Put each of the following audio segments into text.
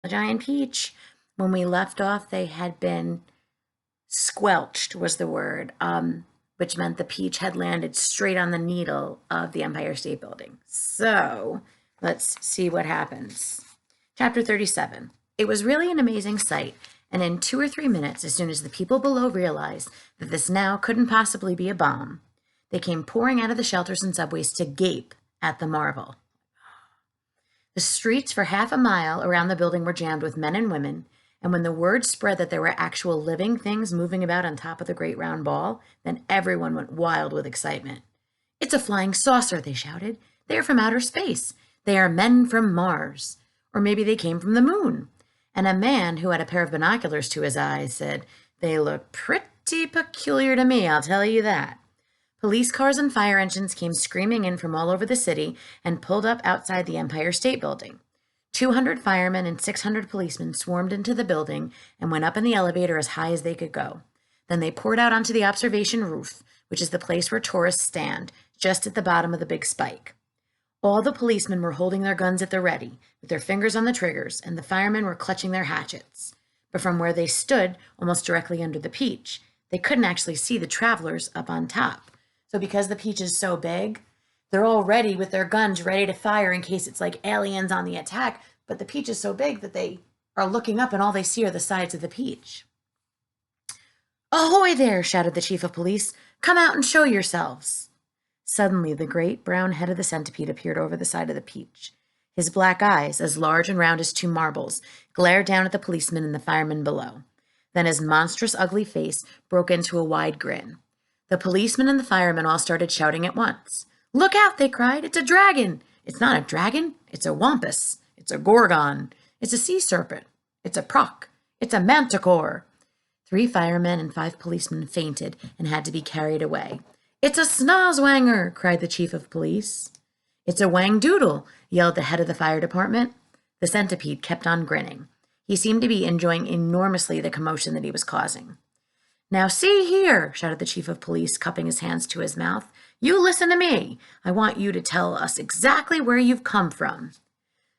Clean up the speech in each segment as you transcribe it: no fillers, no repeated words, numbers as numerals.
a giant peach. When we left off, they had been squelched, was the word, which meant the peach had landed straight on the needle of the Empire State Building. So let's see what happens. Chapter 37. It was really an amazing sight, and in 2 or 3 minutes, as soon as the people below realized that this now couldn't possibly be a bomb, they came pouring out of the shelters and subways to gape at the marvel. The streets for half a mile around the building were jammed with men and women, and when the word spread that there were actual living things moving about on top of the great round ball, then everyone went wild with excitement. "It's a flying saucer," they shouted. "They are from outer space. They are men from Mars. Or maybe they came from the moon." And a man who had a pair of binoculars to his eyes said, "They look pretty peculiar to me, I'll tell you that." Police cars and fire engines came screaming in from all over the city and pulled up outside the Empire State Building. 200 firemen and 600 policemen swarmed into the building and went up in the elevator as high as they could go. Then they poured out onto the observation roof, which is the place where tourists stand, just at the bottom of the big spike. All the policemen were holding their guns at the ready, with their fingers on the triggers, and the firemen were clutching their hatchets. But from where they stood, almost directly under the peach, they couldn't actually see the travelers up on top. So because the peach is so big, they're all ready with their guns ready to fire in case it's like aliens on the attack, but the peach is so big that they are looking up and all they see are the sides of the peach. "Ahoy there!" shouted the chief of police. "Come out and show yourselves." Suddenly, the great brown head of the centipede appeared over the side of the peach. His black eyes, as large and round as two marbles, glared down at the policemen and the firemen below. Then his monstrous, ugly face broke into a wide grin. The policemen and the firemen all started shouting at once. "Look out!" they cried. "It's a dragon!" "It's not a dragon. It's a wampus. It's a gorgon. It's a sea serpent. It's a proc. It's a manticore." 3 firemen and 5 policemen fainted and had to be carried away. "It's a snozwanger!" cried the chief of police. "It's a wangdoodle!" yelled the head of the fire department. The centipede kept on grinning. He seemed to be enjoying enormously the commotion that he was causing. "Now see here," shouted the chief of police, cupping his hands to his mouth. "You listen to me. I want you to tell us exactly where you've come from."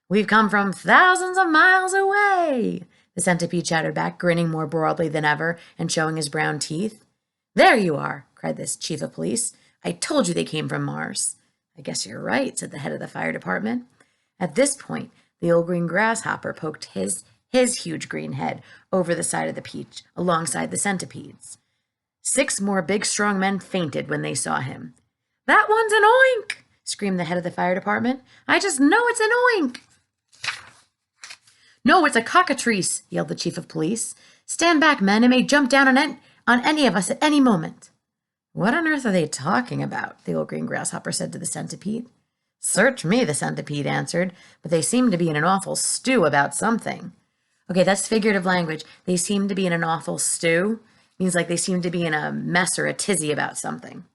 "We've come from thousands of miles away," the centipede shouted back, grinning more broadly than ever and showing his brown teeth. "There you are," cried the chief of police. "I told you they came from Mars." "I guess you're right," said the head of the fire department. At this point, the old green grasshopper poked his huge green head over the side of the peach alongside the centipede's. 6 more big, strong men fainted when they saw him. "That one's an oink!" screamed the head of the fire department. "I just know it's an oink!" "No, it's a cockatrice!" yelled the chief of police. "Stand back, men. It may jump down on any of us at any moment." "What on earth are they talking about?" the old green grasshopper said to the centipede. "Search me," the centipede answered, "but they seem to be in an awful stew about something." Okay, that's figurative language. They seem to be in an awful stew. Means like they seem to be in a mess or a tizzy about something.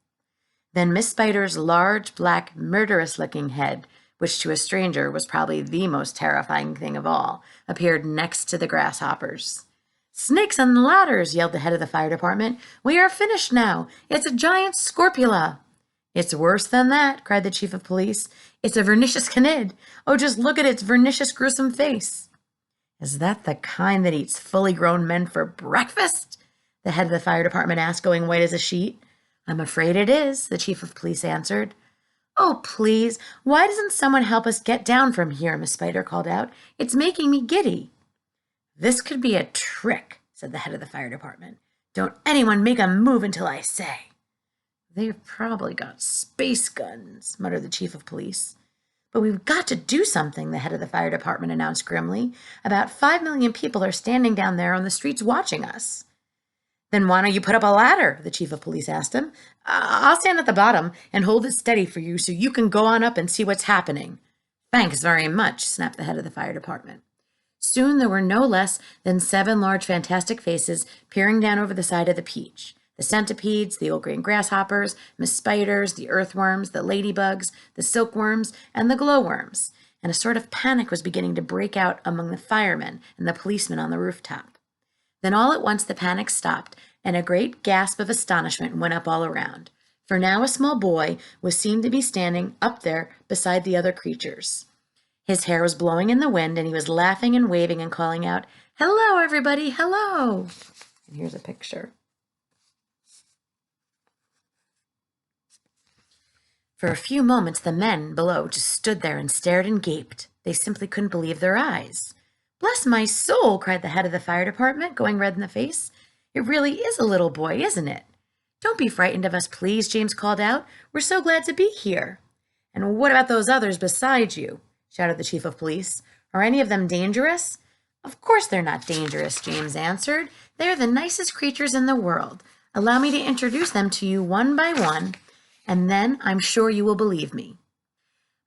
Then Miss Spider's large, black, murderous-looking head, which to a stranger was probably the most terrifying thing of all, appeared next to the grasshoppers. "Snakes and ladders!" yelled the head of the fire department. "We are finished now. It's a giant scorpula." "It's worse than that," cried the chief of police. "It's a vernicious canid. Oh, just look at its vernicious, gruesome face." "Is that the kind that eats fully grown men for breakfast?" the head of the fire department asked, going white as a sheet. "I'm afraid it is," the chief of police answered. "Oh, please, why doesn't someone help us get down from here?" Miss Spider called out. "It's making me giddy." "This could be a trick," said the head of the fire department. "Don't anyone make a move until I say." "They've probably got space guns," muttered the chief of police. "But we've got to do something," the head of the fire department announced grimly. "About 5 million people are standing down there on the streets watching us." "Then why don't you put up a ladder?" the chief of police asked him. "I'll stand at the bottom and hold it steady for you so you can go on up and see what's happening." "Thanks very much," snapped the head of the fire department. Soon there were no less than 7 large fantastic faces peering down over the side of the peach. The centipedes, the old green grasshoppers, Miss Spiders, the earthworms, the ladybugs, the silkworms, and the glowworms, and a sort of panic was beginning to break out among the firemen and the policemen on the rooftop. Then all at once the panic stopped, and a great gasp of astonishment went up all around, for now a small boy was seen to be standing up there beside the other creatures. His hair was blowing in the wind, and he was laughing and waving and calling out, "Hello, everybody, hello!" And here's a picture. For a few moments, the men below just stood there and stared and gaped. They simply couldn't believe their eyes. "Bless my soul," cried the head of the fire department, going red in the face. "It really is a little boy, isn't it?" "Don't be frightened of us, please," James called out. "We're so glad to be here." "And what about those others beside you?" shouted the chief of police. "Are any of them dangerous?" "Of course they're not dangerous," James answered. "They're the nicest creatures in the world. Allow me to introduce them to you one by one, and then I'm sure you will believe me.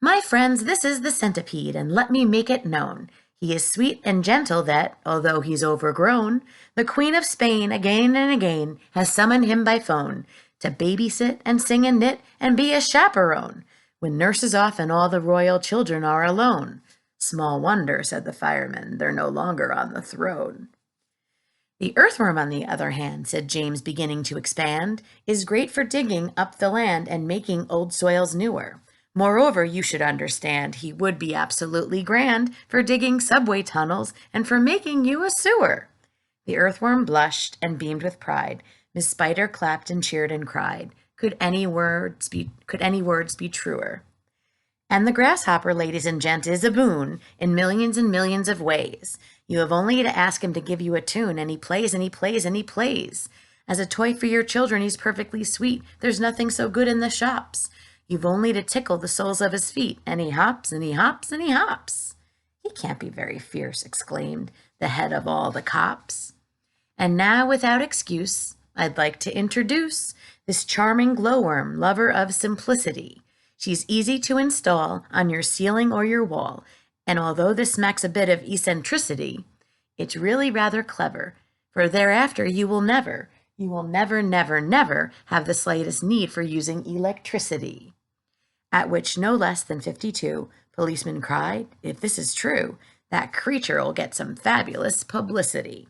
My friends, this is the centipede, and let me make it known. He is sweet and gentle that, although he's overgrown, the Queen of Spain again and again has summoned him by phone to babysit and sing and knit and be a chaperone when nurse is off and all the royal children are alone. Small wonder," said the fireman, "they're no longer on the throne." "The earthworm, on the other hand," said James, beginning to expand, "is great for digging up the land and making old soils newer. Moreover, you should understand, he would be absolutely grand for digging subway tunnels and for making you a sewer." The earthworm blushed and beamed with pride. Miss Spider clapped and cheered and cried. Could any words be truer? And the grasshopper, ladies and gents, is a boon in millions and millions of ways. You have only to ask him to give you a tune, and he plays and he plays and he plays. As a toy for your children, he's perfectly sweet. There's nothing so good in the shops. You've only to tickle the soles of his feet, and he hops and he hops and he hops. "He can't be very fierce," exclaimed the head of all the cops. "And now, without excuse, I'd like to introduce this charming glowworm, lover of simplicity. She's easy to install on your ceiling or your wall, and although this smacks a bit of eccentricity, it's really rather clever, for thereafter you will never, never, never have the slightest need for using electricity." At which no less than 52 policemen cried, "If this is true, that creature'll get some fabulous publicity."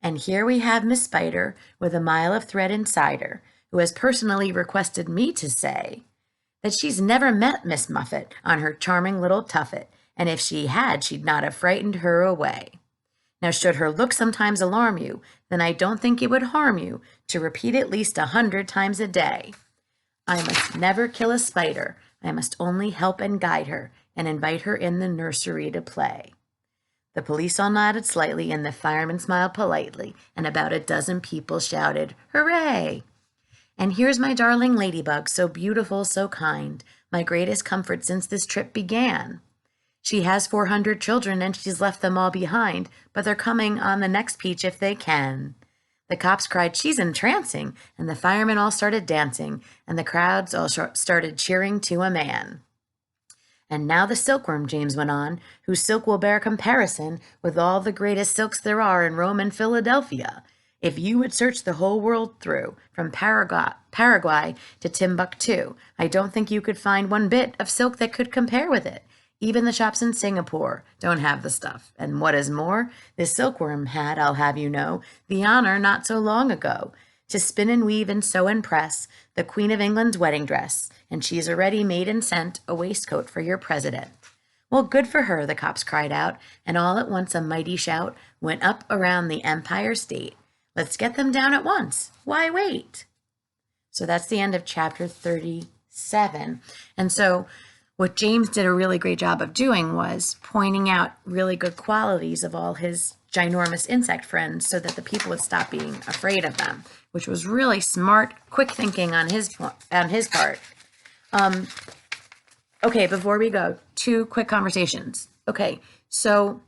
And here we have Miss Spider with a mile of thread inside her, who has personally requested me to say that she's never met Miss Muffet on her charming little tuffet, and if she had, she'd not have frightened her away. Now, should her look sometimes alarm you, then I don't think it would harm you to repeat at least 100 times a day, "I must never kill a spider. I must only help and guide her, and invite her in the nursery to play." The police all nodded slightly, and the fireman smiled politely, and about a dozen people shouted, "Hooray!" And here's my darling ladybug, so beautiful, so kind, my greatest comfort since this trip began. She has 400 children, and she's left them all behind, but they're coming on the next peach if they can. The cops cried, "She's entrancing," and the firemen all started dancing, and the crowds all started cheering to a man. And now the silkworm, James went on, whose silk will bear comparison with all the greatest silks there are in Rome and Philadelphia. If you would search the whole world through, from Paraguay to Timbuktu, I don't think you could find one bit of silk that could compare with it. Even the shops in Singapore don't have the stuff. And what is more, this silkworm had, I'll have you know, the honor not so long ago to spin and weave and sew and press the Queen of England's wedding dress, and she's already made and sent a waistcoat for your president. Well, good for her, the cops cried out, and all at once a mighty shout went up around the Empire State. Let's get them down at once. Why wait? So that's the end of chapter 37. And so what James did a really great job of doing was pointing out really good qualities of all his ginormous insect friends so that the people would stop being afraid of them, which was really smart, quick thinking on his part. Okay, before we go, 2 quick conversations. Okay, so